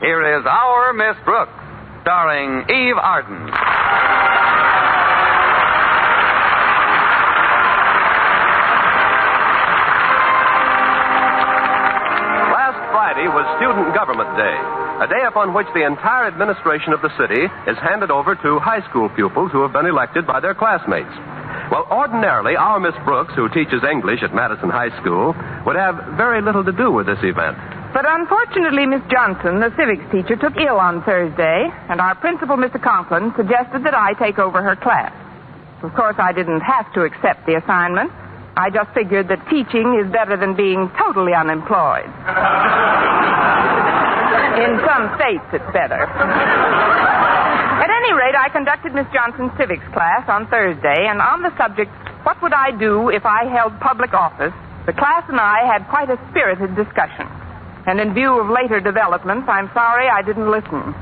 here is Our Miss Brooks, starring Eve Arden. Last Friday was Student Government Day, a day upon which the entire administration of the city is handed over to high school pupils who have been elected by their classmates. Well, ordinarily, our Miss Brooks, who teaches English at Madison High School, would have very little to do with this event. But unfortunately, Miss Johnson, the civics teacher, took ill on Thursday, and our principal, Mr. Conklin, suggested that I take over her class. Of course, I didn't have to accept the assignment. I just figured that teaching is better than being totally unemployed. In some states, it's better. At any rate, I conducted Miss Johnson's civics class on Thursday, and on the subject, what would I do if I held public office, the class and I had quite a spirited discussion. And in view of later developments, I'm sorry I didn't listen.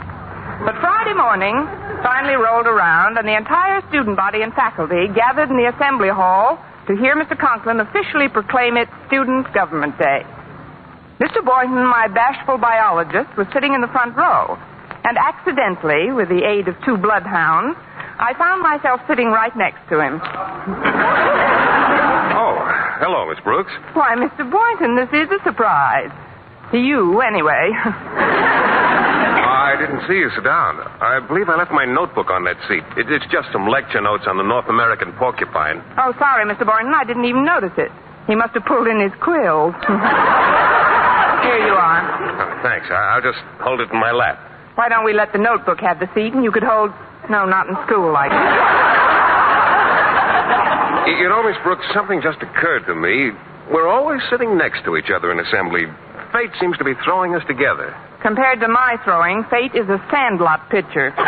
But Friday morning finally rolled around, and the entire student body and faculty gathered in the assembly hall to hear Mr. Conklin officially proclaim it Student Government Day. Mr. Boynton, my bashful biologist, was sitting in the front row, and accidentally, with the aid of two bloodhounds, I found myself sitting right next to him. Oh, hello, Miss Brooks. Why, Mr. Boynton, this is a surprise. To you, anyway. I didn't see you sit down. I believe I left my notebook on that seat. It's just some lecture notes on the North American porcupine. Oh, sorry, Mr. Boynton, I didn't even notice it. He must have pulled in his quills. Here you are. Oh, thanks. I'll just hold it in my lap. Why don't we let the notebook have the seat and you could hold... No, not in school like that. You know, Miss Brooks, something just occurred to me. We're always sitting next to each other in assembly. Fate seems to be throwing us together. Compared to my throwing, fate is a sandlot pitcher. But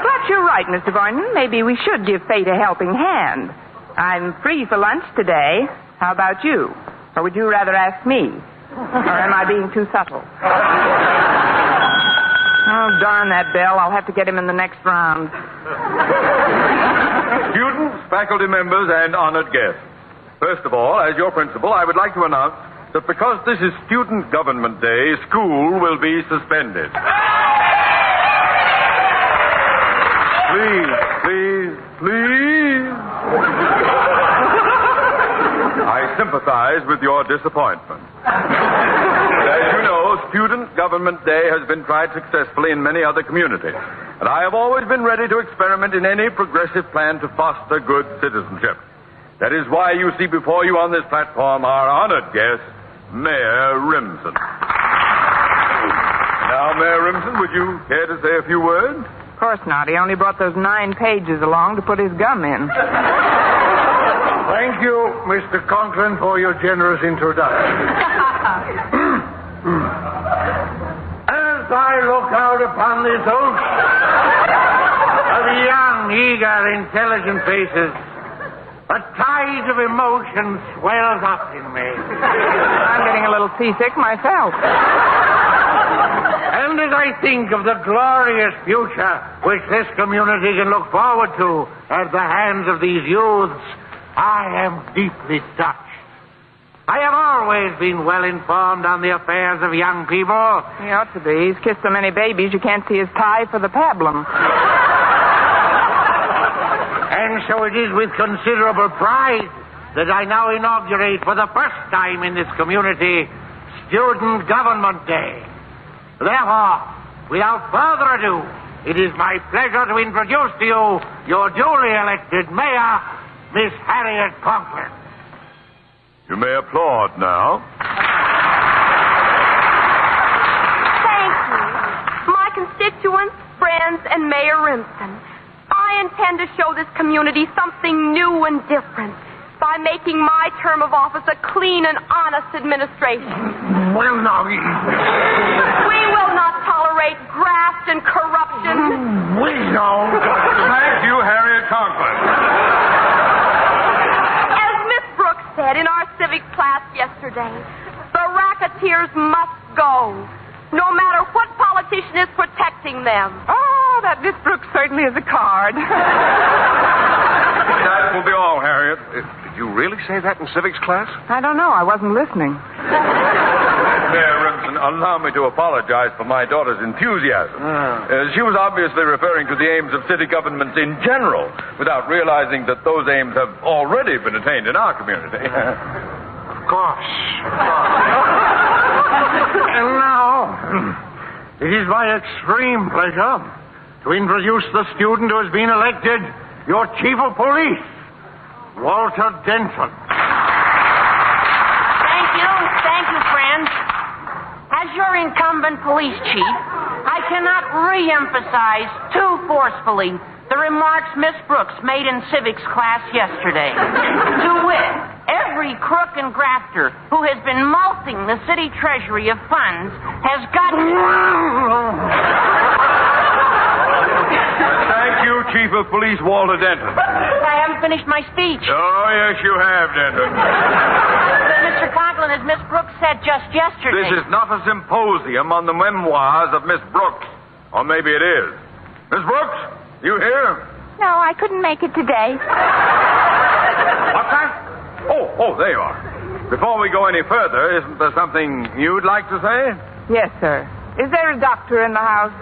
perhaps you're right, Mr. Boynton. Maybe we should give fate a helping hand. I'm free for lunch today. How about you? Or would you rather ask me? Or am I being too subtle? Oh, darn that bell. I'll have to get him in the next round. Students, faculty members, and honored guests. First of all, as your principal, I would like to announce that because this is Student Government Day, school will be suspended. Please. I sympathize with your disappointment. As you know, Student Government Day has been tried successfully in many other communities, and I have always been ready to experiment in any progressive plan to foster good citizenship. That is why you see before you on this platform our honored guest, Mayor Remsen. Now, Mayor Remsen, would you care to say a few words? Of course not. He only brought those 9 pages along to put his gum in. Thank you, Mr. Conklin, for your generous introduction. As I look out upon this ocean of young, eager, intelligent faces, a tide of emotion swells up in me. I'm getting a little seasick myself. And as I think of the glorious future which this community can look forward to at the hands of these youths, I am deeply touched. I have always been well informed on the affairs of young people. He ought to be. He's kissed so many babies you can't see his tie for the pablum. And so it is with considerable pride that I now inaugurate for the first time in this community Student Government Day. Therefore, without further ado, it is my pleasure to introduce to you your duly elected mayor, Miss Harriet Conklin. You may applaud now. Thank you. My constituents, friends, and Mayor Remsen, I intend to show this community something new and different by making my term of office a clean and honest administration. Well, now... We will not tolerate graft and corruption. We know. Thank you, Harriet Conklin. As Miss Brooks said in our civics class yesterday, the racketeers must go, no matter what politician is protecting them. Oh, that Miss Brooks certainly is a card. That will be all, Harriet. Did you really say that in civics class? I don't know. I wasn't listening. Mayor Remsen, allow me to apologize for my daughter's enthusiasm. She was obviously referring to the aims of city government in general, without realizing that those aims have already been attained in our community. Of course. And now, it is my extreme pleasure to introduce the student who has been elected your chief of police, Walter Denton. Thank you, friends. As your incumbent police chief, I cannot re-emphasize too forcefully the remarks Miss Brooks made in civics class yesterday. To wit, every crook and grafter who has been mulcting the city treasury of funds has got... Thank you, Chief of Police Walter Denton. I haven't finished my speech. Oh, yes, you have, Denton. But Mr. Conklin, as Miss Brooks said just yesterday... This is not a symposium on the memoirs of Miss Brooks. Or maybe it is. Miss Brooks, you here? No, I couldn't make it today. What's that? Oh, there you are. Before we go any further, isn't there something you'd like to say? Yes, sir. Is there a doctor in the house?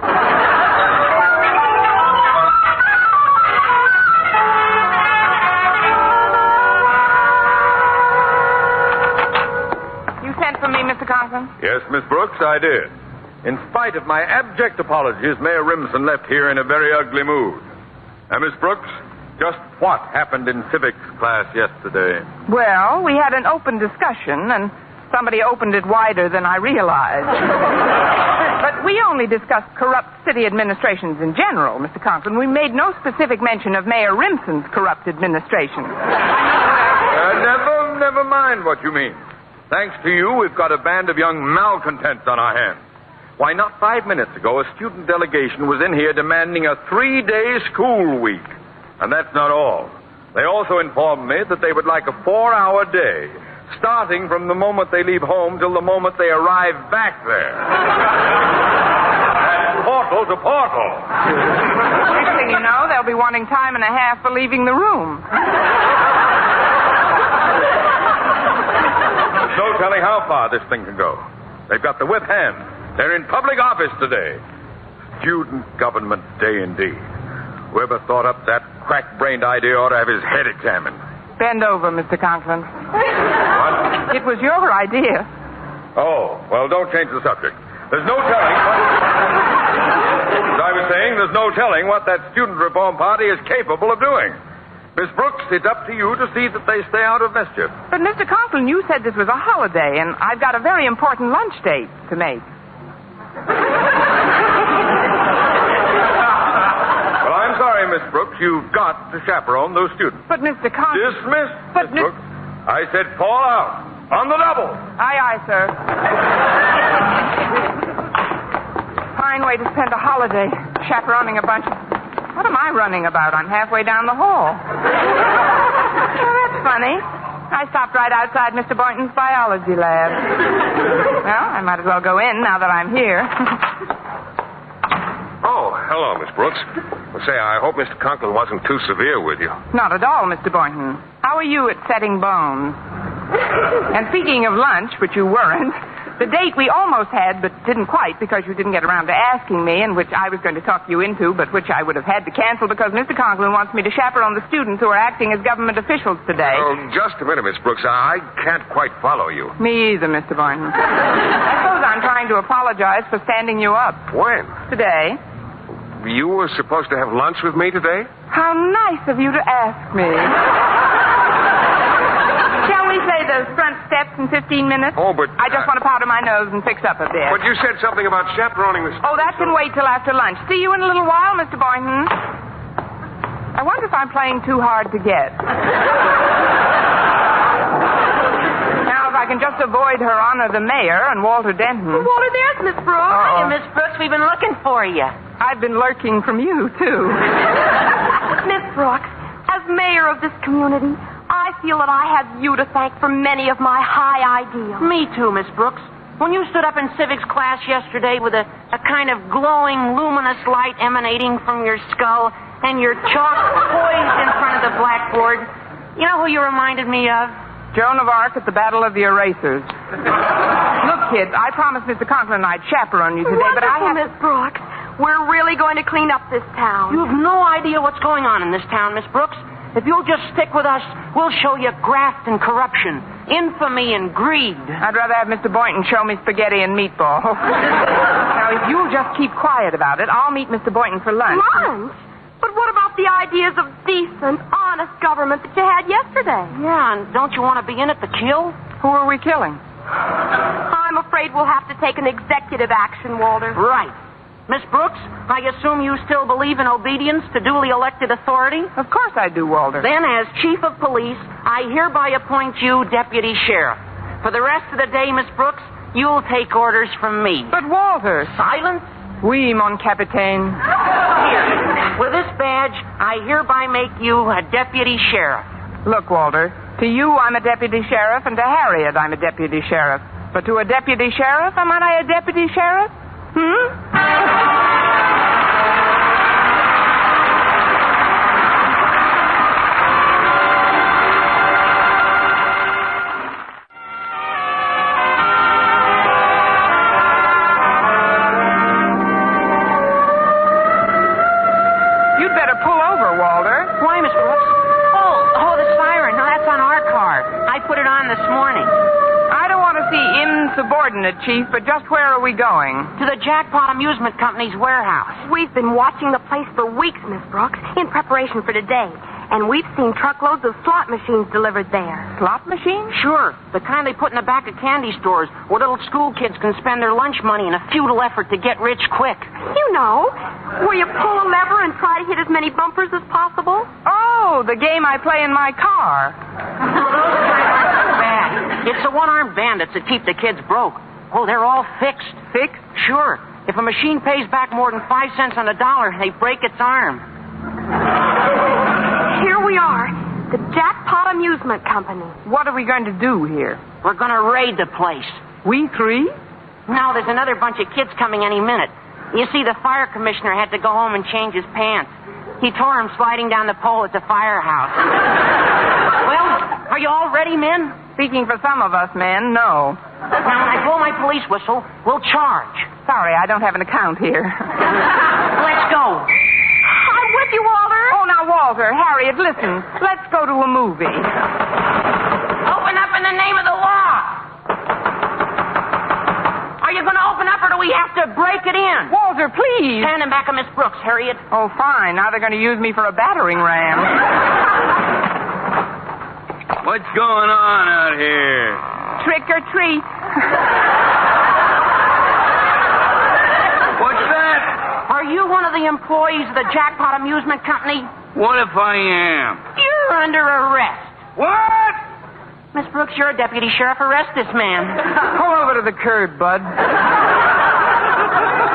You sent for me, Mr. Conklin? Yes, Miss Brooks, I did. In spite of my abject apologies, Mayor Rimson left here in a very ugly mood. Now, Miss Brooks, just what happened in civics class yesterday? Well, we had an open discussion, and somebody opened it wider than I realized. But we only discussed corrupt city administrations in general, Mr. Conklin. We made no specific mention of Mayor Rimson's corrupt administration. Never mind what you mean. Thanks to you, we've got a band of young malcontents on our hands. Why, not 5 minutes ago, a student delegation was in here demanding a 3-day school week. And that's not all. They also informed me that they would like a 4-hour day, starting from the moment they leave home till the moment they arrive back there. And portal to portal. Next thing you know, they'll be wanting time and a half for leaving the room. There's no telling how far this thing can go. They've got the whip hand. They're in public office today. Student Government Day indeed. Whoever thought up that crack-brained idea ought to have his head examined. Bend over, Mr. Conklin. What? It was your idea. Oh, well, don't change the subject. There's no telling what... As I was saying, there's no telling what that student reform party is capable of doing. Miss Brooks, it's up to you to see that they stay out of mischief. But, Mr. Conklin, you said this was a holiday, and I've got a very important lunch date to make. Well, I'm sorry, Miss Brooks. You've got to chaperone those students. But, Mr. Conklin... Dismissed, But, Miss Brooks. I said fall out. On the double. Aye, aye, sir. Fine way to spend a holiday, chaperoning a bunch of... What am I running about? I'm halfway down the hall. Oh, that's funny. I stopped right outside Mr. Boynton's biology lab. Well, I might as well go in now that I'm here. Oh, hello, Miss Brooks. Well, say, I hope Mr. Conklin wasn't too severe with you. Not at all, Mr. Boynton. How are you at setting bones? And speaking of lunch, which you weren't, the date we almost had, but didn't quite because you didn't get around to asking me, and which I was going to talk you into, but which I would have had to cancel because Mr. Conklin wants me to chaperone the students who are acting as government officials today. Oh, just a minute, Miss Brooks. I can't quite follow you. Me either, Mr. Boynton. I suppose I'm trying to apologize for standing you up. When? Today. You were supposed to have lunch with me today? How nice of you to ask me. Shall we say those front steps in 15 minutes? Oh, but... I just want to powder my nose and fix up a bit. But you said something about chaperoning the... Oh, that can wait till after lunch. See you in a little while, Mr. Boynton. I wonder if I'm playing too hard to get. Now, if I can just avoid Her Honor the Mayor and Walter Denton. Oh, Walter, there's Miss Brooks. Hiya, Miss Brooks. We've been looking for you. I've been lurking from you, too. Miss Brooks, as mayor of this community, I feel that I have you to thank for many of my high ideals. Me too, Miss Brooks. When you stood up in civics class yesterday with a kind of glowing, luminous light emanating from your skull and your chalk poised in front of the blackboard, you know who you reminded me of? Joan of Arc at the Battle of the Erasers. Look kids. I promised Mr. Conklin I'd chaperone you today, but I have... Miss Brooks. We're really going to clean up this town. You have no idea what's going on in this town, Miss Brooks. If you'll just stick with us, we'll show you graft and corruption, infamy and greed. I'd rather have Mr. Boynton show me spaghetti and meatballs. Now, if you'll just keep quiet about it, I'll meet Mr. Boynton for lunch. Lunch? But what about the ideas of decent, honest government that you had yesterday? Yeah, and don't you want to be in it to kill? Who are we killing? I'm afraid we'll have to take an executive action, Walter. Right. Miss Brooks, I assume you still believe in obedience to duly elected authority? Of course I do, Walter. Then, as chief of police, I hereby appoint you deputy sheriff. For the rest of the day, Miss Brooks, you'll take orders from me. But, Walter... Silence? Oui, mon capitaine. Here, with this badge, I hereby make you a deputy sheriff. Look, Walter, to you I'm a deputy sheriff, and to Harriet I'm a deputy sheriff. But to a deputy sheriff, am I a deputy sheriff? You'd better pull over, Walter. Why, Miss Brooks? Oh, the siren. No, that's on our car. I put it on this morning. I don't want to see insubordinate, Chief, but just where are we going? To the Jackpot Amusement Company's warehouse. We've been watching the place for weeks, Miss Brooks, in preparation for today. And we've seen truckloads of slot machines delivered there. Slot machines? Sure. The kind they put in the back of candy stores where little school kids can spend their lunch money in a futile effort to get rich quick. You know, where you pull a lever and try to hit as many bumpers as possible. Oh, the game I play in my car. Bad. It's the one-armed bandits that keep the kids broke. Oh, they're all fixed. Fixed? Sure. If a machine pays back more than 5 cents on the dollar, they break its arm. Here we are, the Jackpot Amusement Company. What are we going to do here? We're going to raid the place. We three? Now, there's another bunch of kids coming any minute. You see, the fire commissioner had to go home and change his pants. He tore him sliding down the pole at the firehouse. Well, are you all ready, men? Speaking for some of us men, no. Now, when I blow my police whistle, we'll charge. Sorry, I don't have an account here. Let's go. I'm with you, Walter. Oh, now, Walter, Harriet, listen. Let's go to a movie. Open up in the name of the law. Are you going to open up, or do we have to break it in? Walter, please. Standing back of Miss Brooks, Harriet. Oh, fine. Now they're going to use me for a battering ram. What's going on out here? Trick or treat. What's that? Are you one of the employees of the Jackpot Amusement Company? What if I am? You're under arrest. What? Miss Brooks, you're a deputy sheriff. Arrest this man. Pull over to the curb, bud.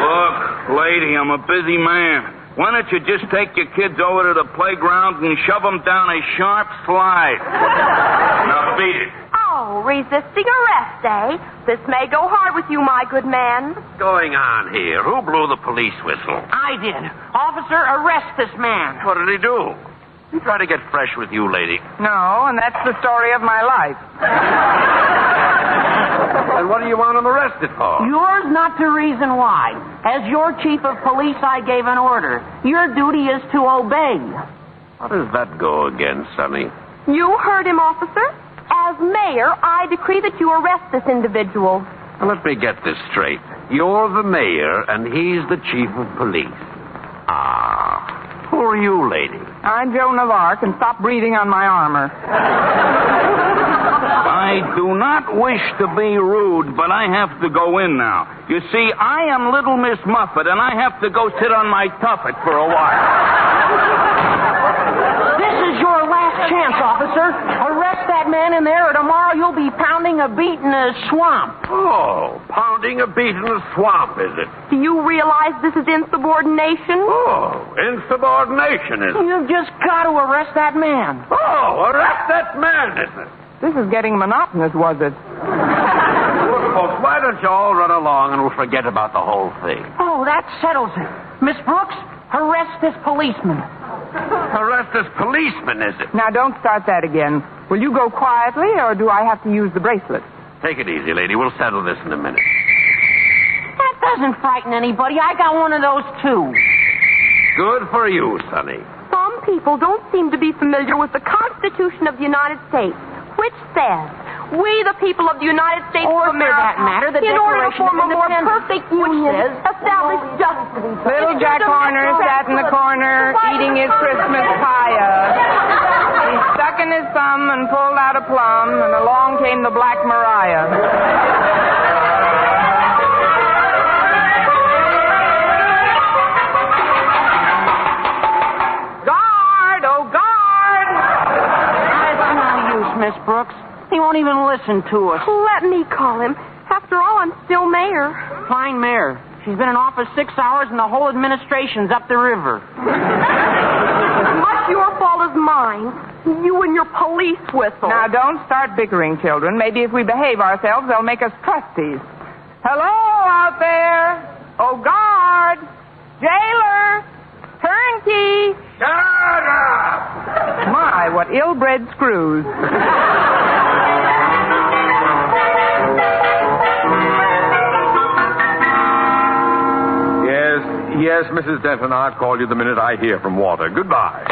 Look, lady, I'm a busy man. Why don't you just take your kids over to the playground and shove them down a sharp slide? Now beat it. Oh, resisting arrest, eh? This may go hard with you, my good man. What's going on here? Who blew the police whistle? I did. Officer, arrest this man. What did he do? You try to get fresh with you, lady. No, and that's the story of my life. And what do you want him arrested for? Yours not to reason why. As your chief of police, I gave an order. Your duty is to obey. How does that go again, Sonny? You heard him, officer. As mayor, I decree that you arrest this individual. Now, let me get this straight. You're the mayor, and he's the chief of police. Ah. Who are you, lady? I'm Joan of Arc, and stop breathing on my armor. I do not wish to be rude, but I have to go in now. You see, I am Little Miss Muffet, and I have to go sit on my tuffet for a while. This is your last chance, officer. Arrest that man in there, or tomorrow you'll be pounding a beat in a swamp. Oh, pounding a beat in the swamp, is it? Do you realize this is insubordination? Oh, insubordination, is it? You've just got to arrest that man. Oh, arrest that man, isn't it? This is getting monotonous, was it? Look, folks, why don't you all run along and we'll forget about the whole thing? Oh, that settles it. Miss Brooks, arrest this policeman. Arrest this policeman, is it? Now, don't start that again. Will you go quietly, or do I have to use the bracelet? Take it easy, lady. We'll settle this in a minute. That doesn't frighten anybody. I got one of those, too. Good for you, Sonny. Some people don't seem to be familiar with the Constitution of the United States, which says, "We, the people of the United States Or, of for America, that matter, the in order to Declaration form of a more Independence, perfect which union, says, establish justice." Little Jack Horner sat in the corner eating his Christmas pie. He stuck in his thumb and pulled out a plum, and along came the Black Mariah. Guard! Oh, guard! That's no use, Miss Brooks. He won't even listen to us. Let me call him. After all, I'm still mayor. Fine mayor. She's been in office 6 hours and the whole administration's up the river. As much your fault as mine. You and your police whistle. Now, don't start bickering, children. Maybe if we behave ourselves, they'll make us trustees. Hello out there. Oh, guard. Jailer. Turnkey. Shut up! My, what ill-bred screws. Yes, Mrs. Denton, I'll call you the minute I hear from Walter. Goodbye.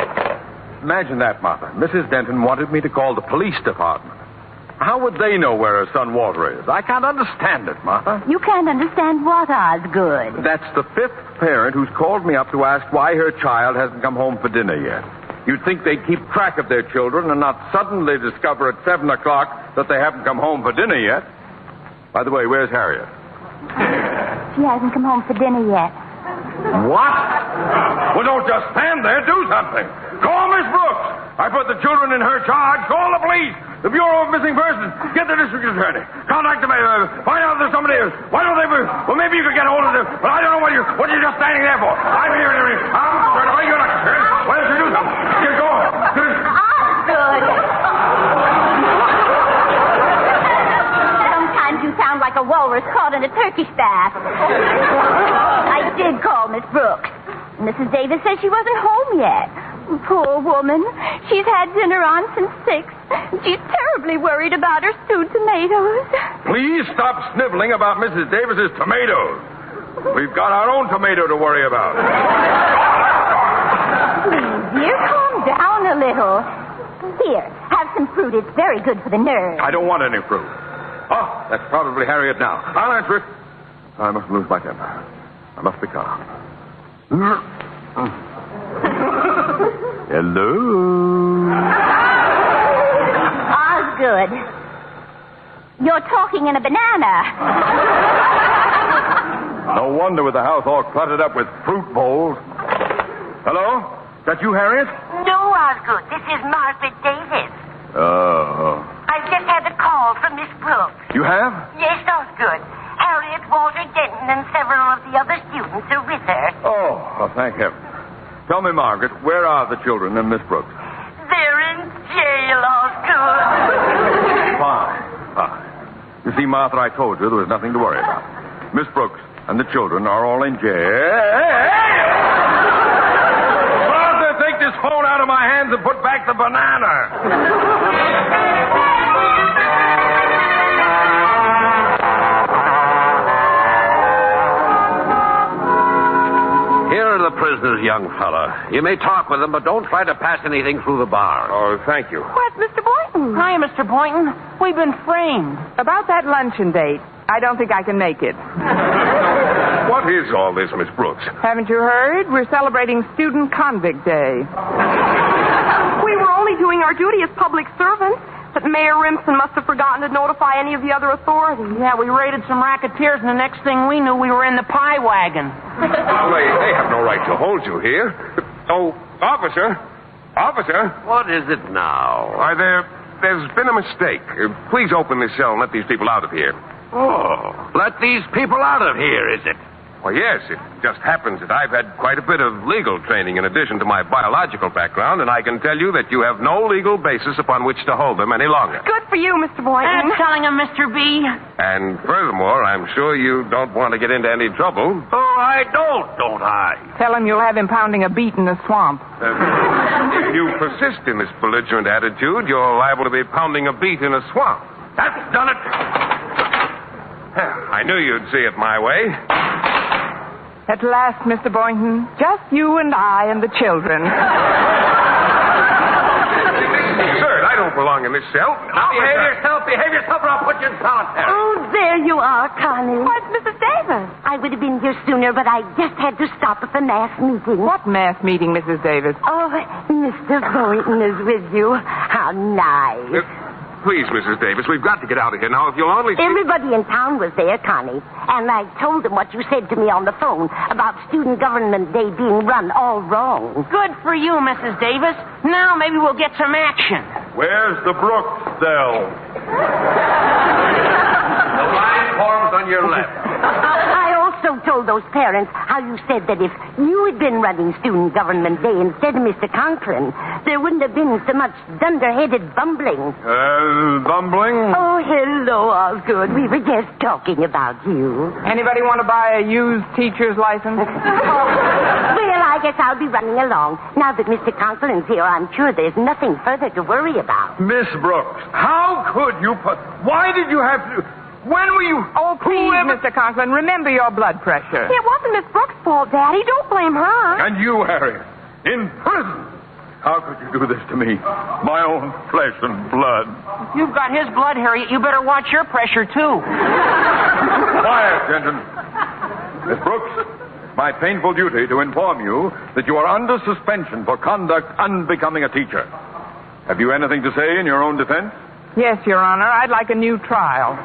Imagine that, Martha. Mrs. Denton wanted me to call the police department. How would they know where her son Walter is? I can't understand it, Martha. You can't understand what, Osgood? That's the fifth parent who's called me up to ask why her child hasn't come home for dinner yet. You'd think they'd keep track of their children and not suddenly discover at 7 o'clock that they haven't come home for dinner yet. By the way, where's Harriet? She hasn't come home for dinner yet. What? Well, don't just stand there. Do something. Call Miss Brooks. I put the children in her charge. Call the police. The Bureau of Missing Persons. Get the district attorney. Contact the mayor. Find out if there's somebody else. Why don't they... Well, maybe you could get hold of them. But I don't know what you're just standing there for. I'm here. I'm concerned. Why you're not concerned? Why don't you do something? Get going. Osgood! Sometimes you sound like a walrus caught in a turkey staff. I did call Miss Brooks. Mrs. Davis says she wasn't home yet. Poor woman. She's had dinner on since 6. She's terribly worried about her stewed tomatoes. Please stop sniveling about Mrs. Davis's tomatoes. We've got our own tomato to worry about. Please, dear, calm down a little. Here, have some fruit. It's very good for the nerves. I don't want any fruit. Oh, that's probably Harriet now. I'll answer it. I must lose my temper. I must be calm. Hello? Osgood, you're talking in a banana. No wonder with the house all cluttered up with fruit bowls. Hello? Is that you, Harriet? No, Osgood. This is Margaret Davis. Oh. I've just had a call from Miss Brooks. You have? Yes, Osgood. Harriet, Walter Denton, and several of the other students are with her. Oh, well, thank heaven. Tell me, Margaret, where are the children and Miss Brooks? They're in jail, Osgood. Fine. You see, Martha, I told you there was nothing to worry about. Miss Brooks and the children are all in jail. Martha, take this phone out of my hands and put back the banana. The prisoners, young fella. You may talk with them, but don't try to pass anything through the bar. Oh, thank you. Where's Mr. Boynton? Hi, Mr. Boynton. We've been framed. About that luncheon date, I don't think I can make it. What is all this, Miss Brooks? Haven't you heard? We're celebrating Student Convict Day. We were only doing our duty as public servants, but Mayor Rimson must have forgotten to notify any of the other authorities. Yeah, we raided some racketeers, and the next thing we knew, we were in the pie wagon. They have no right to hold you here. Oh, officer. Officer. What is it now? Why, there's been a mistake. Please open this cell and let these people out of here. Oh, let these people out of here, is it? Well, yes, it just happens that I've had quite a bit of legal training in addition to my biological background, and I can tell you that you have no legal basis upon which to hold them any longer. Good for you, Mr. Boynton. That's telling him, Mr. B. And furthermore, I'm sure you don't want to get into any trouble. Oh, I don't I? Tell him you'll have him pounding a beet in the swamp. If you persist in this belligerent attitude, you're liable to be pounding a beet in a swamp. That's done it. I knew you'd see it my way. At last, Mr. Boynton, just you and I and the children. Absurd. I don't belong in this cell. Now behave yourself, or I'll put you in solitary. Oh, there you are, Connie. Why, it's Mrs. Davis. I would have been here sooner, but I just had to stop at the mass meeting. What mass meeting, Mrs. Davis? Oh, Mr. Boynton is with you. How nice. Please, Mrs. Davis, we've got to get out of here now. If you'll only... Everybody in town was there, Connie. And I told them what you said to me on the phone about Student Government Day being run all wrong. Good for you, Mrs. Davis. Now maybe we'll get some action. Where's the Brooks cell? The line forms on your left. I also told those parents how you said that if you had been running Student Government Day instead of Mr. Conklin, there wouldn't have been so much dunderheaded bumbling. Bumbling? Oh, hello, Osgood. We were just talking about you. Anybody want to buy a used teacher's license? Well, I guess I'll be running along. Now that Mr. Conklin's here, I'm sure there's nothing further to worry about. Miss Brooks, how could you put... Why did you have to... When were you... Oh, please, Mr. Conklin, remember your blood pressure. It wasn't Miss Brooks' fault, Daddy. Don't blame her. And you, Harry, in prison. How could you do this to me? My own flesh and blood. If you've got his blood, Harriet, you better watch your pressure, too. Quiet, gentlemen. Miss Brooks, my painful duty to inform you that you are under suspension for conduct unbecoming a teacher. Have you anything to say in your own defense? Yes, Your Honor. I'd like a new trial.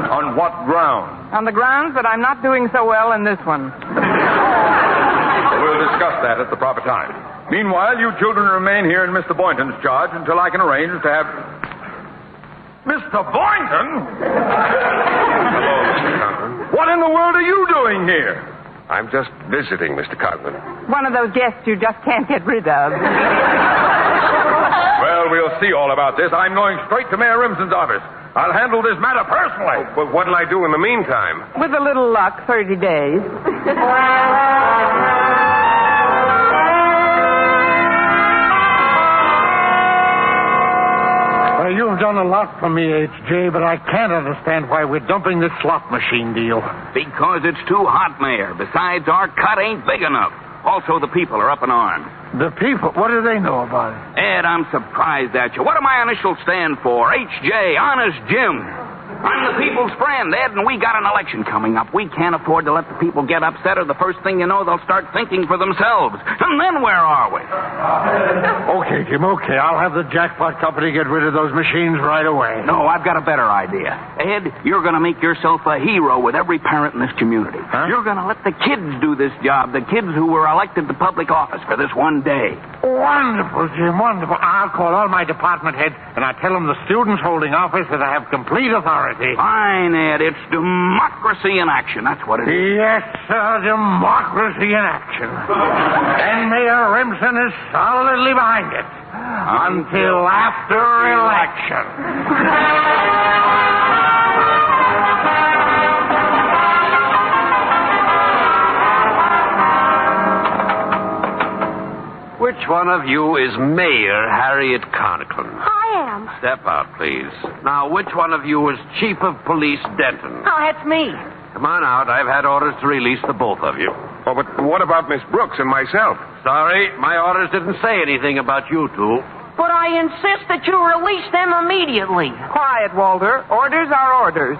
On what ground? On the grounds that I'm not doing so well in this one. We'll discuss that at the proper time. Meanwhile, you children remain here in Mr. Boynton's charge until I can arrange to have... Mr. Boynton? Hello, Mr. Conklin. What in the world are you doing here? I'm just visiting, Mr. Conklin. One of those guests you just can't get rid of. Well, we'll see all about this. I'm going straight to Mayor Rimson's office. I'll handle this matter personally. But what'll I do in the meantime? With a little luck, 30 days. Well, you've done a lot for me, H.J., but I can't understand why we're dumping this slot machine deal. Because it's too hot, Mayor. Besides, our cut ain't big enough. Also, the people are up in arms. The people, what do they know about it? Ed, I'm surprised at you. What do my initials stand for? H.J., Honest Jim. I'm the people's friend, Ed, and we got an election coming up. We can't afford to let the people get upset, or the first thing you know, they'll start thinking for themselves. And then where are we? Okay, Jim, okay. I'll have the jackpot company get rid of those machines right away. No, I've got a better idea. Ed, you're going to make yourself a hero with every parent in this community. Huh? You're going to let the kids do this job, the kids who were elected to public office for this one day. Wonderful, Jim, wonderful. I'll call all my department heads, and I'll tell them the students holding office that I have complete authority. Fine, Ed. It's democracy in action. That's what it is. Yes, sir, democracy in action. And Mayor Rimson is solidly behind it. Until after election. Which one of you is Mayor Harriet Conklin? I am. Step out, please. Now, which one of you is Chief of Police Denton? Oh, that's me. Come on out. I've had orders to release the both of you. Oh, but what about Miss Brooks and myself? Sorry, my orders didn't say anything about you two. But I insist that you release them immediately. Quiet, Walter. Orders are orders.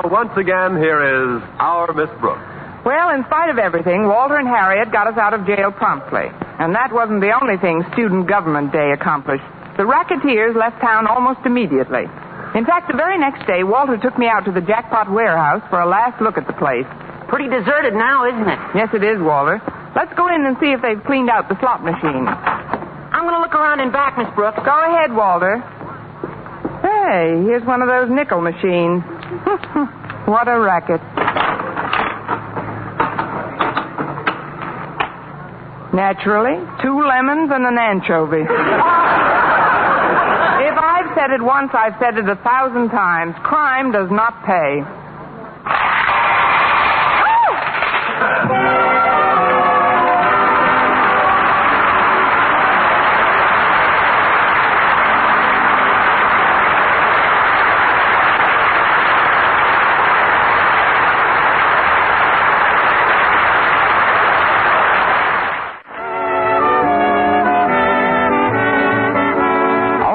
Once again, here is our Miss Brooks. Well, in spite of everything, Walter and Harriet got us out of jail promptly. And that wasn't the only thing Student Government Day accomplished. The racketeers left town almost immediately. In fact, the very next day, Walter took me out to the jackpot warehouse for a last look at the place. Pretty deserted now, isn't it? Yes, it is, Walter. Let's go in and see if they've cleaned out the slot machine. I'm going to look around in back, Miss Brooks. Go ahead, Walter. Hey, here's one of those nickel machines. What a racket. Naturally, 2 lemons and an anchovy. If I've said it once, I've said it 1,000 times. Crime does not pay.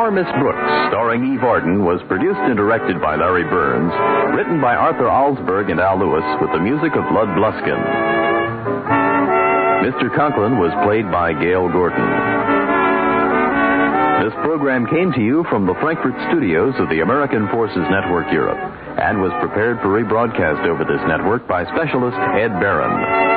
Miss Brooks, starring Eve Arden, was produced and directed by Larry Burns, written by Arthur Alsberg and Al Lewis, with the music of Lud Bluskin. Mr. Conklin was played by Gail Gordon. This program came to you from the Frankfurt studios of the American Forces Network Europe and was prepared for rebroadcast over this network by specialist Ed Barron.